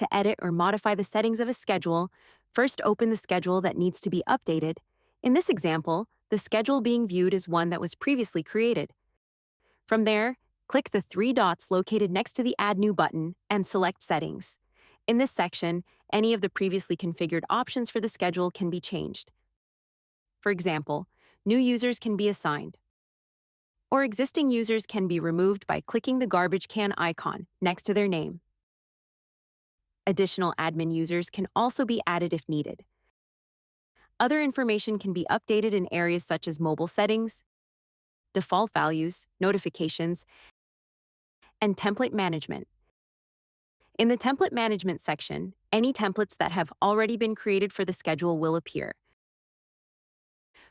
To edit or modify the settings of a schedule, first open the schedule that needs to be updated. In this example, the schedule being viewed is one that was previously created. From there, click the three dots located next to the Add New button and select Settings. In this section, any of the previously configured options for the schedule can be changed. For example, new users can be assigned, or existing users can be removed by clicking the garbage can icon next to their name. Additional admin users can also be added if needed. Other information can be updated in areas such as mobile settings, default values, notifications, and template management. In the template management section, any templates that have already been created for the schedule will appear.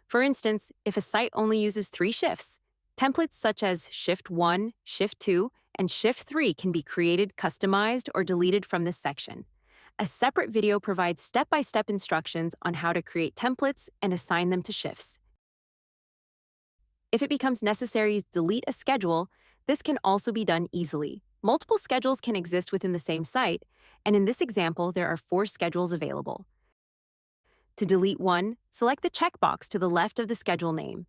For instance, if a site only uses 3 shifts, templates such as Shift 1, Shift 2, and Shift 3 can be created, customized, or deleted from this section. A separate video provides step-by-step instructions on how to create templates and assign them to shifts. If it becomes necessary to delete a schedule, this can also be done easily. Multiple schedules can exist within the same site, and in this example, there are 4 schedules available. To delete one, select the checkbox to the left of the schedule name.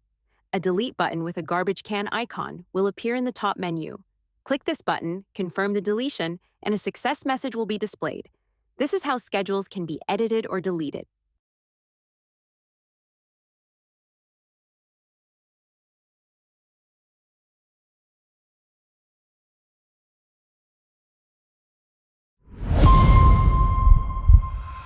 A delete button with a garbage can icon will appear in the top menu. Click this button, confirm the deletion, and a success message will be displayed. This is how schedules can be edited or deleted.